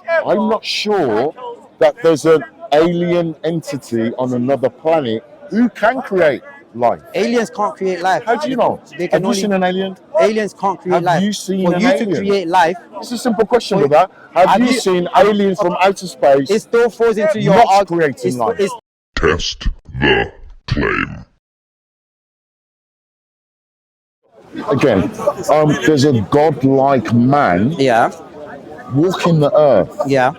I'm not sure that there's an alien entity on another planet who can create life. Aliens can't create life. How do you know? They can Have you seen an alien? Aliens can't create life. Have you seen For an you alien? to create life, It's a simple question, For- brother. Have have you you- seen aliens from outer it space still falls into your not creating life? Test the claim. Again, there's a godlike man Yeah, walking the earth, yeah,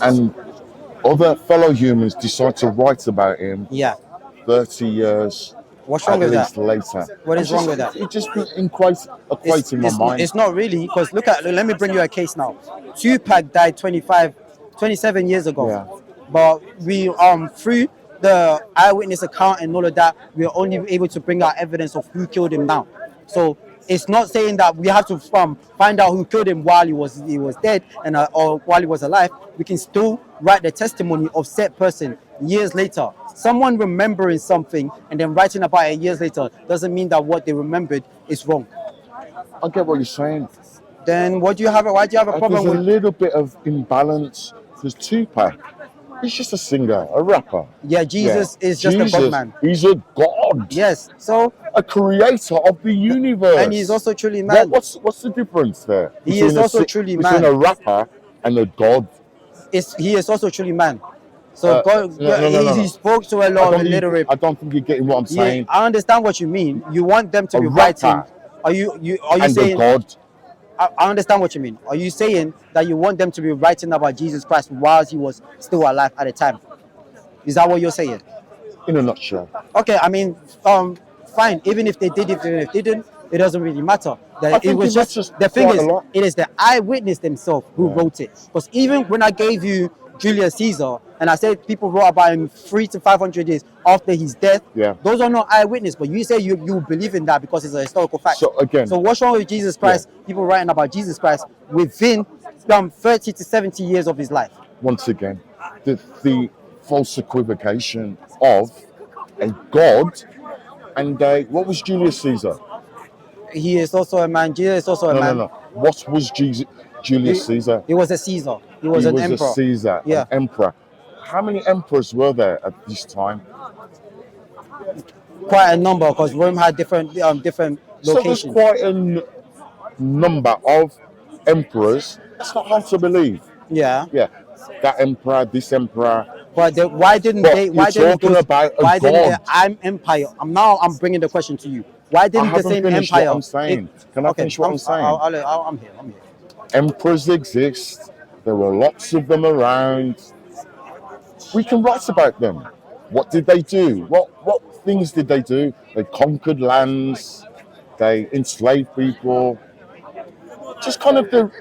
and other fellow humans decide to write about him yeah. 30 years What's wrong at with least that? later. What is wrong with that? It just equates in my mind. It's not really, because let me bring you a case now. Tupac died 27 years ago. Yeah. But we through the eyewitness account and all of that, we are only able to bring out evidence of who killed him now. So it's not saying that we have to find out who killed him while he was dead and or while he was alive. We can still write the testimony of said person years later. Someone remembering something and then writing about it years later doesn't mean that what they remembered is wrong. I get what you're saying. Then why do you have a problem There's a with? little bit of imbalance. There's Tupac. He's just a singer, a rapper. Yeah, Jesus is just a God man. He's a god. Yes, so A creator of the universe. and he's also truly man. What's the difference there? He is also truly man. Between a rapper and a god. He is also truly man. So God, no. he spoke to a lot of literary. I don't think you're getting what I'm saying. I understand what you mean. You want them to A be rapper writing. Are you And saying? a god. I understand what you mean. Are you saying that you want them to be writing about Jesus Christ while he was still alive at the time? Is that what you're saying? In a nutshell. Okay, I mean, fine. Even if they did, if they didn't, it doesn't really matter. I think It was it just matters the thing quite is, a lot. it is the eyewitness themselves who wrote it. Because even when I gave you Julius Caesar, and I said people wrote about him 300 to 500 years after his death, Yeah. those are not eyewitness. But you say you believe in that because it's a historical fact. So again, So what's wrong with Jesus Christ? People writing about Jesus Christ within 30 to 70 years of his life. once again, the false equivocation of a god and what was Julius Caesar? He is also a man. Jesus is also a man. No. What was Julius Caesar? He was a Caesar. He was an emperor. A Caesar, Yeah. an emperor. How many emperors were there at this time? Quite a number, because Rome had different So there's locations. quite a number of emperors. That's not hard to believe. Yeah, Yeah, that emperor, this emperor. but why didn't But they? you're Why didn't talking those, about a Why didn't god. the empire? I'm bringing the question to you. Why I didn't the haven't same finished empire? what I'm saying. Can I finish what I'm saying? I'm here. Emperors exist. There were lots of them around. We can write about them. What did they do? What things did they do? They conquered lands. They enslaved people. Just kind of the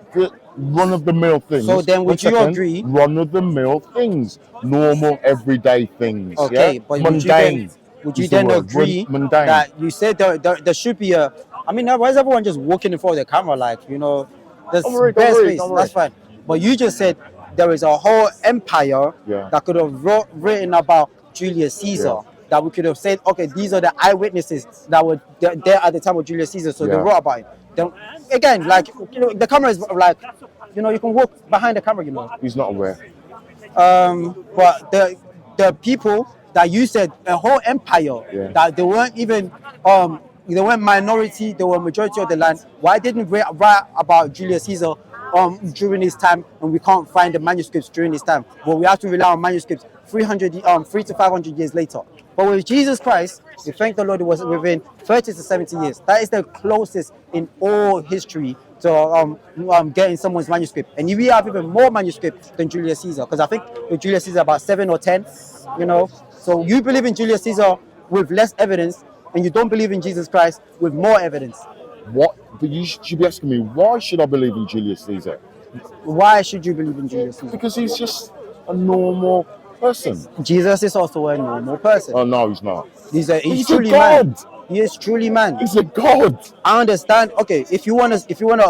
run-of-the-mill things. So then would you agree- Run-of-the-mill things. Normal, everyday things. Okay, yeah? but Mundane. would you is the then word. agree Mundane. that you said there should be a? I mean, why is everyone just walking in front of the camera like There's Don't worry, bare don't worry, space. don't worry. That's fine. But you just said there is a whole empire Yeah. that could have written about Julius Caesar. Yeah. That we could have said, okay, these are the eyewitnesses that were there at the time of Julius Caesar, so they Yeah. wrote about it. Then again, the camera is like, you can walk behind the camera, He's not aware. But the people that you said a whole empire Yeah. that they weren't even they weren't minority, they were majority of the land. Why didn't we write about Julius Caesar during his time, and we can't find the manuscripts during his time? Well, we have to rely on manuscripts 3 to 500 years later. But with Jesus Christ, we thank the Lord, it was within 30 to 70 years. That is the closest in all history to getting someone's manuscript. And we have even more manuscripts than Julius Caesar, because I think with Julius Caesar about 7 or 10, So you believe in Julius Caesar with less evidence, and you don't believe in Jesus Christ with more evidence. But you should be asking me, why should I believe in Julius Caesar? Why should you believe in Julius Caesar? Because he's just a normal person. Jesus is also a normal person. Oh no, he's not. He's He's a truly god. man. He is truly man. He's a god. I understand. Okay, if you wanna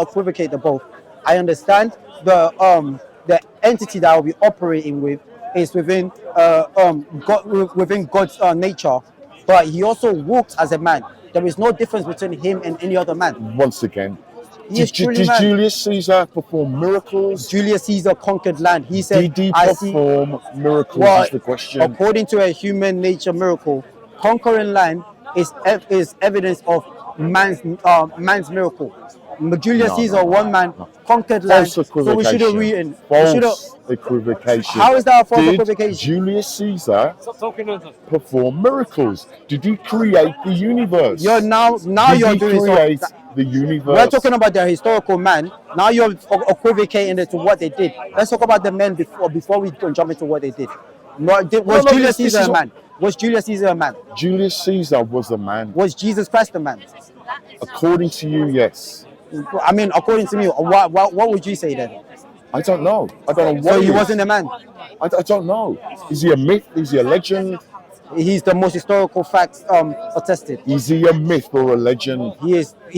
equivocate the both, I understand the entity that will be operating with is within within God's nature, but he also walked as a man. There is no difference between him and any other man. Once again, He is truly Did man. Julius Caesar perform miracles? Julius Caesar conquered land. He said, Did he I see. perform miracles Well, is the question. according to a human nature miracle, conquering land is evidence of man's miracle. Julius No, Caesar, no, no, one man, no. conquered land. False So we should have equivocation. written. We should have. False equivocation. How is that a false Did equivocation? Julius Caesar perform miracles? Did he create the universe? You're now Did you're he doing so. create the universe? We're talking about the historical man. Now you're equivocating into what they did. Let's talk about the men before we can jump into what they did. Was Julius this Caesar is a man? Was Julius Caesar a man? Julius Caesar was a man. Was Jesus Christ a man? According to you, yes. I mean, according to me, what would you say then? I don't know. I don't know what So he is. wasn't a man. I don't know. Is he a myth? Is he a legend? He's the most historical facts attested. Is he a myth or a legend? He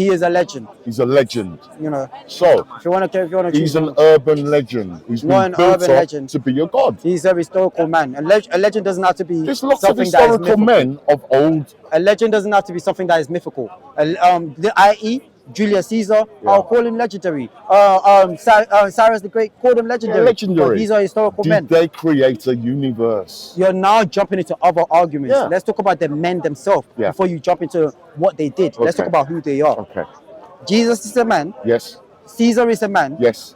is a legend. He's a legend. You know. So If you want to he's choose an urban legend. He's Not been an built urban up legend. to be a god. He's a historical man. A legend doesn't have to be There's lots of something that is historical mythical. men of old. A legend doesn't have to be something that is mythical. I.e. Julius Caesar, I'll call him legendary. Cyrus the Great, call him legendary. Legendary. But these are historical men. Did they create a universe? You're now jumping into other arguments. Yeah. Let's talk about the men themselves Yeah. before you jump into what they did. Let's Okay. talk about who they are. Okay. Jesus is a man. Yes. Caesar is a man. Yes.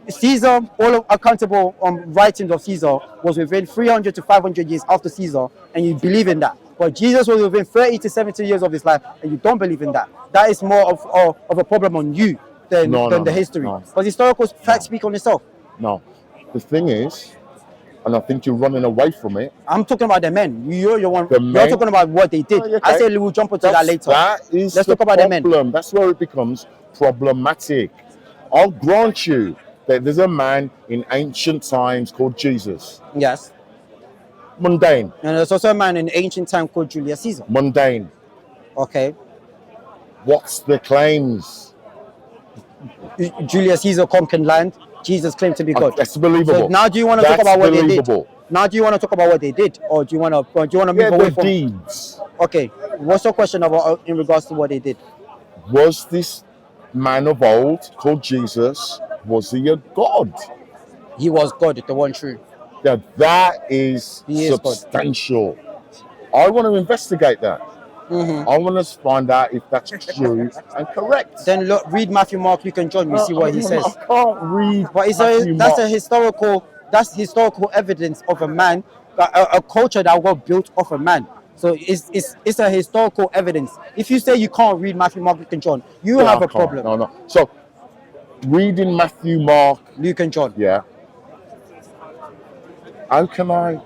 Caesar, all of accountable writings of Caesar was within 300 to 500 years after Caesar, and you believe in that. But Jesus was within 30 to 70 years of his life, and you don't believe in that. That is more of a problem on you than the history. no. Because historical facts speak on itself. No. The thing is, and I think you're running away from it. I'm talking about the men. You're The men? You're talking about what they did. Oh, okay. I said we'll jump into that later. That is Let's the talk about the men. problem. That's where it becomes problematic. I'll grant you that there's a man in ancient times called Jesus. Yes. Mundane. And there's also a man in ancient time called Julius Caesar. Mundane. Okay. What's the claims? Julius Caesar conquered land. Jesus claimed to be God. That's believable. So now do you want to talk That's about what they believable. did? Now do you want to talk about what they did, or do you want to Yeah, move away the from? deeds. Okay. What's your question about in regards to what they did? Was this man of old called Jesus, was he a god? He was God, the one true. Now that is He is God. substantial. I want to investigate that. Mm-hmm. I want to find out if that's true and correct. Then look, read Matthew, Mark, Luke, and John. You see what he says. I can't read. But it's Matthew, that's Mark. that's historical evidence of a man, a culture that was built off a man. So it's a historical evidence. If you say you can't read Matthew, Mark, Luke, and John, you have I a can't. problem. No. So reading Matthew, Mark, Luke and John. yeah. How can I?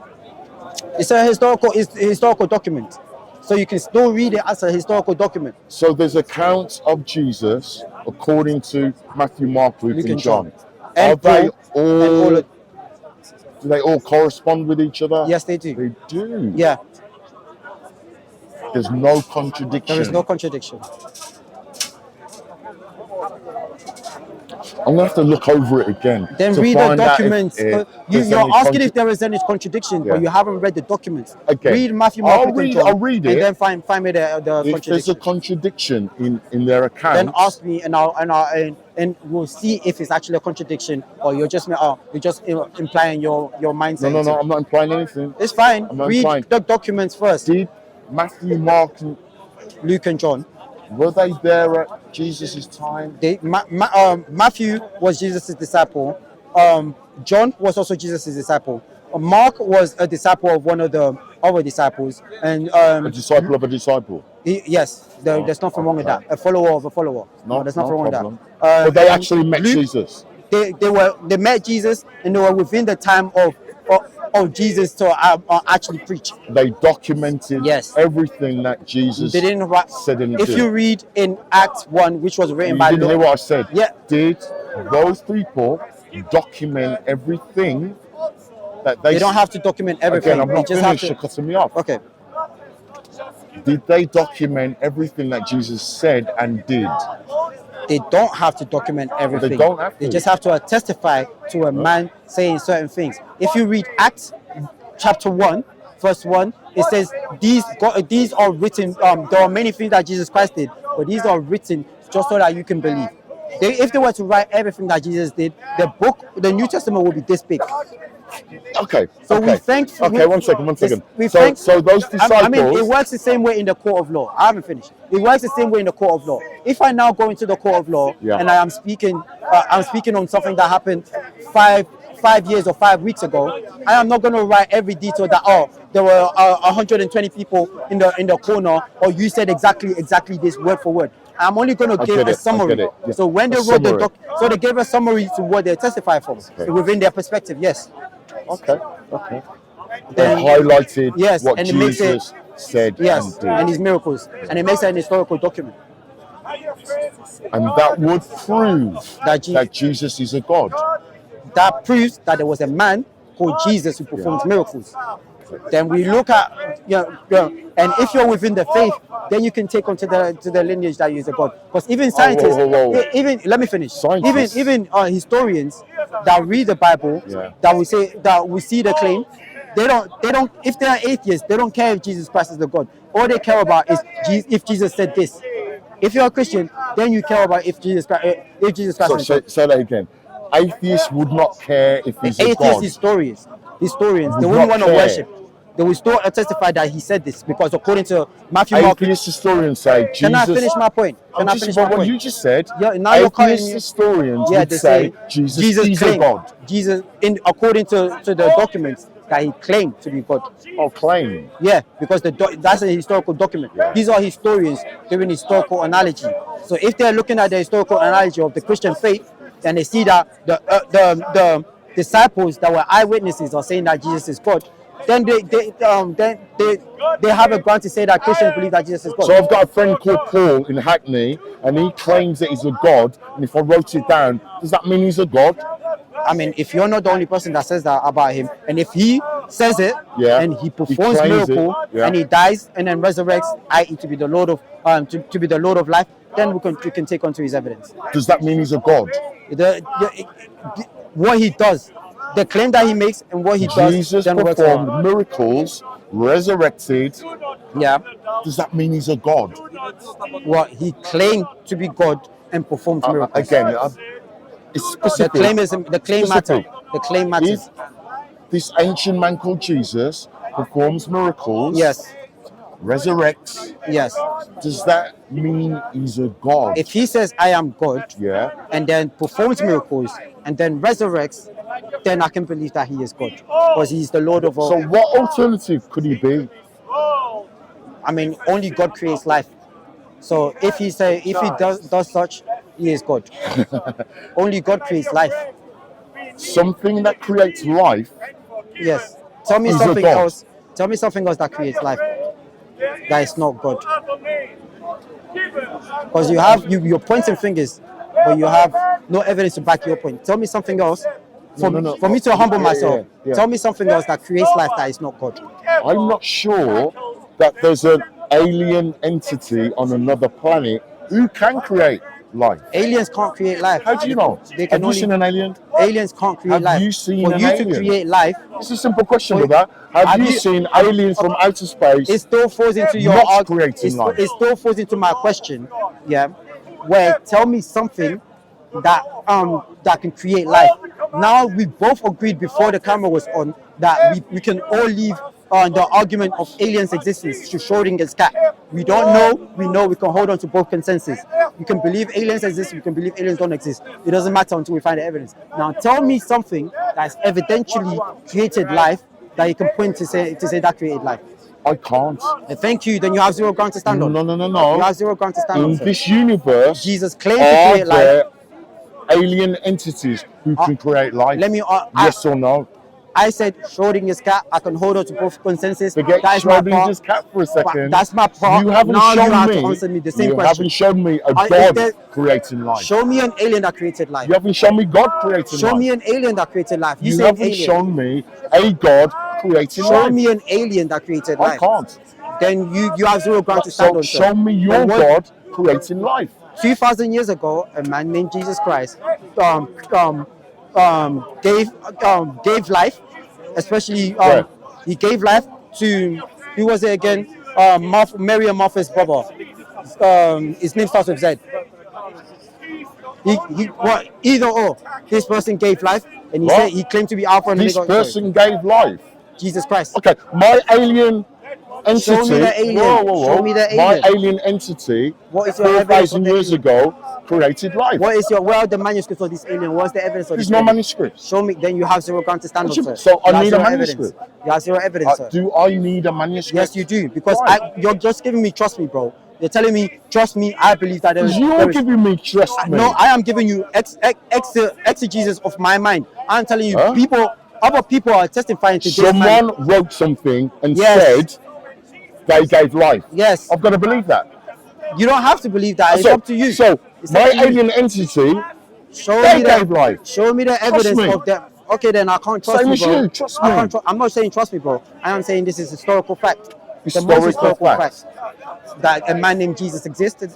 It's a historical document. So you can still read it as a historical document. So there's accounts of Jesus according to Matthew, Mark, Luke, and John. And Are they Paul, and all all? of- Do they all correspond with each other? Yes, they do. They do. Yeah, There's no contradiction. there is no contradiction. I'm gonna have to look over it again. Then to read the find out documents. if You're there's any asking if there is any contradiction, Yeah. but you haven't read the documents. Okay. Read Matthew, Mark, Luke, and John, I'll read and it. then find me the If there's contradiction. a contradiction in their account, Then ask me, and we'll see if it's actually a contradiction, or you're just implying your mindset. No. I'm not implying anything. It's fine. I'm not Read implying. the documents first. Did Matthew, Mark, and Luke and John. were they there at Jesus' time? Matthew was Jesus' disciple. John was also Jesus' disciple. Mark was a disciple of one of the other disciples, and A disciple of a disciple. yes, there's nothing wrong with that. A follower of a follower. No, there's nothing wrong with problem. that. But they and actually met Luke, Jesus. They met Jesus, and they were within the time of Jesus to actually preach. They documented Yes. everything that Jesus They didn't write. said and If did. you read in Acts 1, which was written You by didn't hear Luke, what I said. Yeah. Did those people document everything that they don't have to document everything. Again, I'm They not just finished. have You're to. cutting me off. Okay. Did they document everything that Jesus said and did? They don't have to document everything. don't have They to. just have to testify to a man saying certain things. If you read Acts chapter 1, verse 1, it says these are written. There are many things that Jesus Christ did, but these are written just so that you can believe. If they were to write everything that Jesus did, the New Testament would be this big. Okay. So okay. we thank. Okay, one second. We So, thank. so those disciples. I mean, it works the same way in the court of law. I haven't finished. It works the same way in the court of law. If I now go into the court of law and I am speaking, I'm speaking on something that happened five years or 5 weeks ago, I am not going to write every detail that there were 120 people in the corner, or you said exactly this word for word. I'm only going to give a summary. Yeah. So when they wrote the doc, so they gave a summary to what they testified from within their perspective. Yes. Okay. Then They highlighted what and Jesus said and did. and his miracles, and it makes it an historical document. And that would prove That Jesus is a God. That proves that there was a man called Jesus who performed miracles. Then we look at, and if you're within the faith, then you can take on to the lineage that he is a God. Because even scientists, even let me finish. Scientists. Even historians that read the Bible, that we see the claim, they don't. If they are atheists, they don't care if Jesus Christ is the God. All they care about is if Jesus said this. If you're a Christian, then you care about if Jesus Christ is God. Say that again. Atheists would not care if he's a God. Historians, they wouldn't want to worship. They will still testify that he said this, because according to Matthew, Mark. Atheist historians say Jesus. Can I finish my point? What you just said. Yeah, now you're cutting. Atheist historians would say Jesus is a God. Jesus, according to the documents, that he claimed to be God. Oh, claim. Yeah, because that's a historical document. Yeah. These are historians doing historical analogy. So if they're looking at the historical analogy of the Christian faith, and they see that the disciples that were eyewitnesses are saying that Jesus is God, then they have a ground to say that Christians believe that Jesus is God. So I've got a friend called Paul in Hackney, and he claims that he's a God. And if I wrote it down, does that mean he's a God? I mean, if you're not the only person that says that about him, and if he says it, and he performs miracle, and he dies and then resurrects, i.e., to be the Lord of to be the Lord of life, then we can take on to his evidence. Does that mean he's a God? What he does, the claim that he makes, and what he does. Jesus performed miracles, resurrected. Yeah. Does that mean he's a God? Well, he claimed to be God and performed miracles. Again, it's specific. The claim matters. The claim matters. If this ancient man called Jesus performs miracles, yes, resurrects, yes, does that mean he's a God? If he says I am God, and then performs miracles and then resurrects, then I can believe that he is God, because he's the Lord of all. So what alternative could he be? I mean, only God creates life. So if he does such, he is God. Only God creates life. Something that creates life. Yes. Tell me something else. Tell me something else that creates life. That is not God. Because you're pointing fingers, but you have no evidence to back your point. Tell me something else. For me to humble myself, tell me something else that creates life that is not God. I'm not sure that there's an alien entity on another planet who can create life. Aliens can't create life. How do you know? Have you seen an alien? Aliens can't create life. Have you seen an alien? For you to create life. It's a simple question, brother. Have you seen aliens from outer space? It still falls into your creating life. It still falls into my question. Yeah. Where tell me something that can create life. Now we both agreed before the camera was on that we can all leave the argument of aliens' existence to Schrodinger's cat. We don't know, we know, we can hold on to both consensus. We can believe aliens exist, we can believe aliens don't exist. It doesn't matter until we find the evidence. Now tell me something that's evidentially created life that you can point to say that created life. I can't. Thank you. Then you have zero ground to stand on. No. You have zero ground to stand on. In this universe, Jesus claimed to create life. Alien entities who can create life. Yes or no? I said Schrodinger's cat. I can hold on to both consensus. Forget Schrodinger's cat for a second. That's my part. You haven't to answer me the same question. You haven't shown me a God creating life. Show me an alien that created life. You haven't shown me God creating life. Show me an alien that created life. You haven't shown me a God creating life. Show me an alien that created life. I can't. Then you have zero ground to stand on. So show me your God creating life. 2,000 years ago, a man named Jesus Christ gave life, especially he gave life to, who was it again? Mary and Martha's brother. His name starts with Z. What? Either or. This person gave life, and he What? said he claimed to be Alpha and This Omega. person gave life. Jesus Christ. Okay, my alien entity. Show me the alien. Whoa. Show me the My alien. alien entity. What is your evidence 4,000 of the years alien? ago, created life. What is your? Where are the manuscripts of this alien? What's the evidence of There's this no alien? manuscript. Show me. Then you have zero ground to stand on, sir. So You I have need a zero manuscript. evidence. You have zero evidence, sir. Do I need a manuscript? Yes, you do. Because Why? you're just giving me trust me, bro. You're telling me trust me. I believe that there is. You're giving me trust me. No, I am giving you exegesis of my mind. I'm telling you, Huh? other people are testifying to this Someone man. wrote something and Yes. said they gave life. Yes. I've got to believe that. You don't have to believe that. It's So- up to you. So It's my up to you. alien entity, Show they me gave the life. show me the evidence me. of that. Okay, then I can't trust Same you, as bro. you, trust I me. can't I'm not saying trust me, bro. I am saying this is historical fact. The most Historical historical fact. fact that a man named Jesus existed.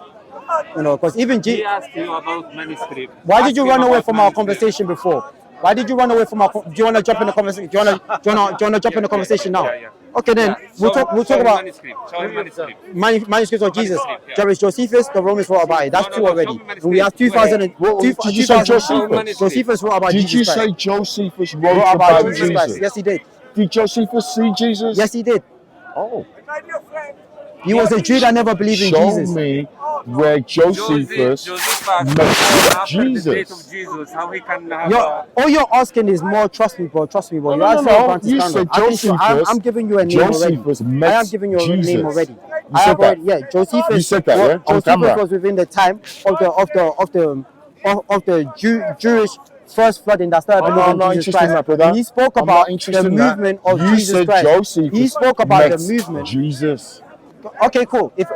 You know, because even He asked you about manuscript. Why Ask did you him run away about from our manuscript. conversation before? Why did you run away from our? Do you want to jump in the conversation? Do you want to jump in the conversation now? Yeah. Okay, then we'll talk Show him about manuscript. Show him manuscript. manuscripts of Jesus. Manuscript, yeah. There is Josephus, the Romans wrote about it. That's No, two no, already. show me And we have manuscript. 2000 and What- two- did you say 2000 Josephus? Josephus wrote about Did Jesus you Christ. say Josephus Wrote wrote about about Jesus Christ. Jesus? Yes, he did. Did Josephus see Jesus? Yes, he did. Oh. He was a Jew that never believed in Show Jesus. me where Josephus Josephus met after the death of Jesus. Jesus, how he can have All you're asking is more. Trust me, bro. Trust me, bro. No, You no, have no, zero no. ground to You stand said on. I'm Josephus. giving you a name already. Josephus I met am giving you a Jesus. name already. You I said have that. already, yeah. Josephus. You said that, yeah? On Josephus camera. was within the time of the Jewish first flooding that started I'm believing not Jesus interested in Christ. that, brother. And he spoke I'm about not the interested in that. movement of You Jesus said Christ. Josephus He spoke about the met movement. Jesus. Okay, cool. If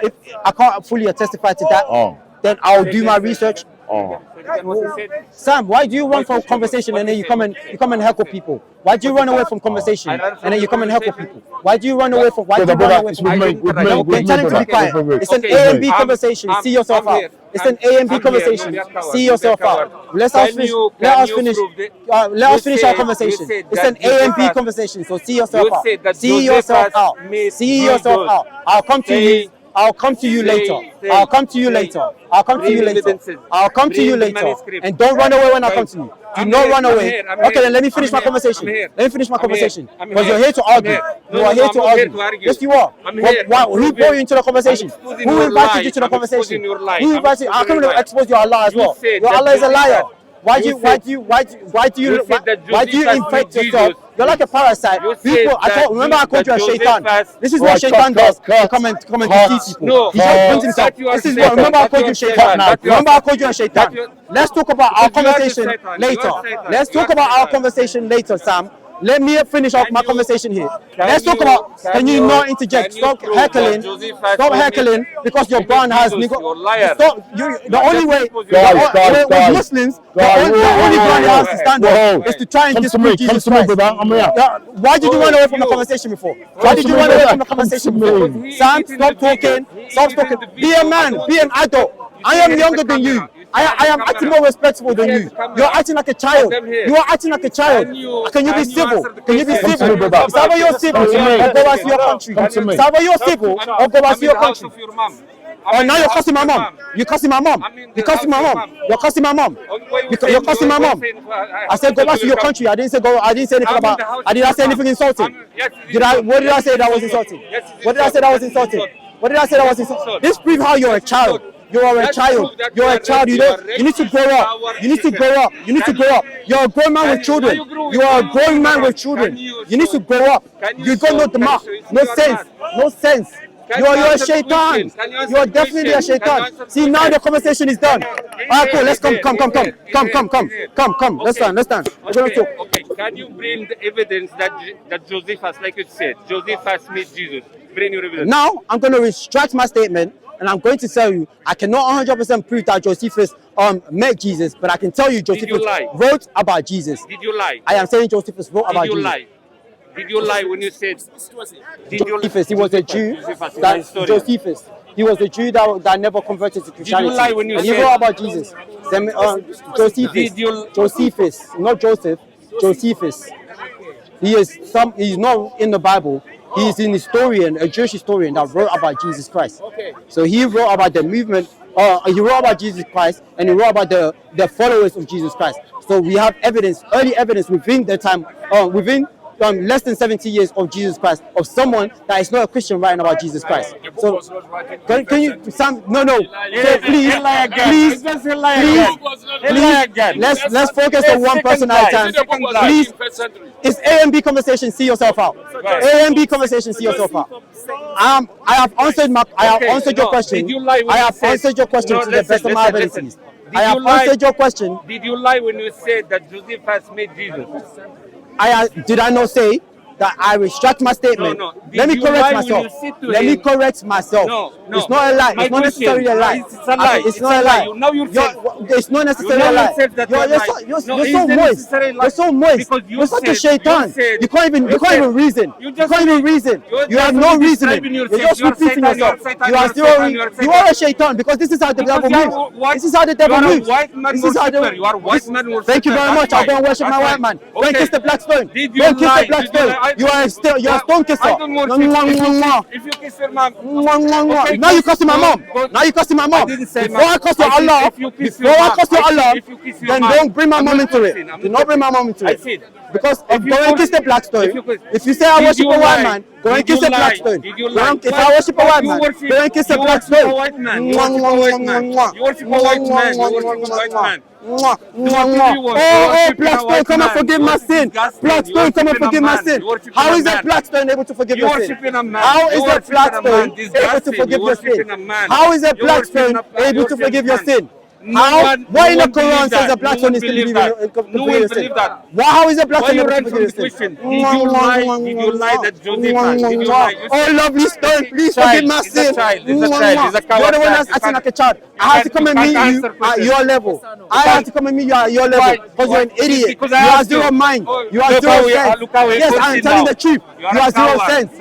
I can't fully testify to that, Oh. then I'll do my research. Oh. Sam, why do you run from conversation and then you come and heckle people? Why do you run away from conversation and then you come and heckle people? Why do you run away from? Why do you run away It's from? with me, with me, No, with then me, tell him to brother. be quiet. With me. It's an Okay, A and B with me. conversation. See yourself I'm out. here. It's an A and B I'm conversation. here. You're See coward. yourself You're out. coward. Let Can us finish. you- Let can us you finish. prove that- Let us finish our you conversation. said It's that an A and B Josephus- conversation. So see yourself You out. said that See yourself Josephus out. made See yourself Jesus. out. I'll come to you. I'll come to you later. I'll come to you later. I'll come to you Bring later. evidences. I'll come to you Bring the later. manuscript. And don't run away when I come to you. Do I'm not here, run I'm away. here, I'm Okay, here, then let me finish I'm my here, conversation. I'm here. Let me finish my I'm here, conversation. I'm Because here, you're here to I'm argue. here. No, You are no, here I'm to not here argue. to argue. Yes, you are. I'm here. Who brought you into the conversation? I'm exposing Who your invited lie. you to the I'm conversation? exposing your lie. Who I'm invited you? I exposing can your lie. expose your Allah as You well. said Your that Allah is a Josephus- liar. Why do you you said- why do you Josephus infect met yourself? Jesus. You're like a parasite. You People, said remember I called you a that shaitan. Josephus- This is Right, what shaitan cut, does. cut, To come and cut. deceive people. No, He just brings himself. that you are This is Satan. what. Remember I That called you you are shaitan. Satan. That you are- Remember I called you a shaitan. that you- Let's talk about our Because you are the conversation Satan. You are later. Satan. Let's You talk are about our Satan. conversation later, Sam. Let me finish off my conversation here. Let's talk you- about. can Can you you- not interject? can you Stop prove heckling. that Josephus Stop will heckling meet- because your will brand meet has. Jesus, you're a liar. Stop. The only way. Guys, With Muslims, the only ground you have to stand on is to try and Come to me, dispute Jesus come to me, Christ. brother. I'm here. Yeah, why did you run away from the you. conversation before? Why did to you me, run away brother. from the Come conversation to before? me. Sam, stop talking. Stop talking. Be a man. Be an adult. I am younger than you. I am acting more respectful than you. You're acting like a child. You are acting like a child. Can you be civil? Can you be Come to civil? me, brother. Is that why you're civil? Come to me. Or go back to your country? Come to me. Is that why you're civil? Or go back to your country? Oh, now you're cussing my mom. You're cussing my mom. You're cussing my mom. You're cussing my mom. You're cussing my mom. I said go back to your country. I didn't say go. I didn't say anything about. I didn't say anything insulting. Did I? What did I say that was insulting? What did I say that was insulting? What did I say that was insulting? This proves how you're a child. You are a child. You're a child. You need to grow up. You need to grow up. You need to grow up. You're a grown man with children. You are a grown man with children. You need to grow up. You got no demand. No sense. No sense. You're a shaitan. You're definitely a shaitan. See, now the conversation is done. Alright, cool. Let's come. Let's stand. We're gonna talk. Okay. Can you bring the evidence that Josephus, like you said, Josephus met Jesus? Bring your evidence. Now I'm going to retract my statement, and I'm going to tell you I cannot 100% prove that Josephus met Jesus, but I can tell you Josephus wrote about Jesus. Did you lie? I am saying Josephus wrote about Did you Jesus. lie? Did you lie when you said? Josephus, he was a Jew. Josephus, he was a Jew that never converted to Christianity. lie when you and he said- wrote about Jesus. Then, Josephus, not Joseph. Josephus. He's not in the Bible. He's an historian, a Jewish historian that wrote about Jesus Christ. So he wrote about the movement he wrote about Jesus Christ, and he wrote about the followers of Jesus Christ. So we have evidence, early evidence within the time, within less than 70 years of Jesus Christ, of someone that is not a Christian writing about Jesus Christ. So can you, Sam? No. So please, let's focus on one person at a time. Please, it's A and B conversation. See yourself out. A and B conversation. See yourself out. I have answered your question. I have answered your question to the best of my abilities. I have answered your question. Did you lie when you said that Joseph has made Jesus? Did I not say that I retract my statement? No. Let me correct myself. Let me correct myself. No. It's not a lie. It's not necessarily a lie. It's a lie. It's not a lie. Now you're it's not necessarily a lie. You're so moist. You're so moist. You're such a shaitan. You can't even reason. You can't even reason. You have no reasoning. You're just repeating yourself. You are a shaitan because this is how the devil moves. This is how the devil moves. This is how the. You are white man. Thank you very much. I'll go and worship my white man. Go and kiss the black stone. Go and kiss the black stone. You are a stone kisser. If you kiss your mom, now you cussing my mom. Now you cussing my mom. Before I cuss your Allah, then don't bring my mom into it. Do not bring my mom into it. Because go and kiss the black stone. If you say I worship a white man, go and kiss the black stone. If I worship a white man, go and kiss the black stone. You worship a white man. You worship a white man. Oh, Blackstone, come and forgive my sin. Blackstone, come and forgive my sin. How is a Blackstone able to forgive your sin? How is a Blackstone able to forgive your sin? How is a Blackstone able to forgive your sin? How? Why in the Quran says a Blackstone is to forgive your sin? How is a Blackstone able to forgive your sin? Did you lie that Joseph has? Did you lie? Oh, lovely stone, please forgive my sin. You're the one that's acting like a child. I have to come and meet you at your level. I have to come and meet you at your level because you're an idiot. You have zero mind. You have zero sense. Yes, I'm telling the truth. You have zero sense.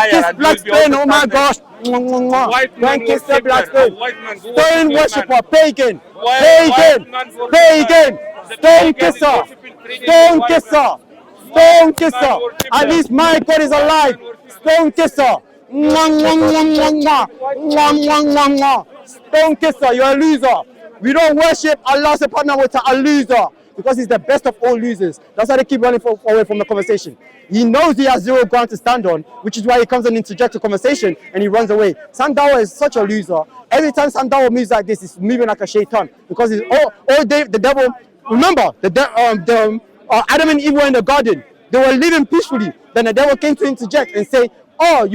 Kiss Blackstone, oh my gosh. Don't kiss the Blackstone. Stone worshipper, pagan, stone kisser, stone kisser. At least my God is alive. Stone kisser. Stone kisser, you're a loser. We don't worship Allah subhanahu wa ta'ala, a loser, because he's the best of all losers. That's why they keep running away from the conversation. He knows he has zero ground to stand on, which is why he comes and interjects the conversation and he runs away. Sam Dawah is such a loser. Every time Sam Dawah moves like this, he's moving like a shaitan, because he's all day the devil. Remember, Adam and Eve were in the garden. They were living peacefully. Then the devil came to interject and say, "Oh,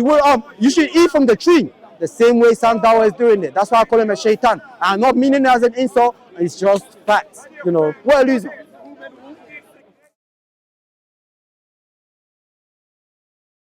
you should eat from the tree." The same way Sam Dawah is doing it. That's why I call him a shaitan. I'm not meaning it as an insult. It's just facts. What a loser.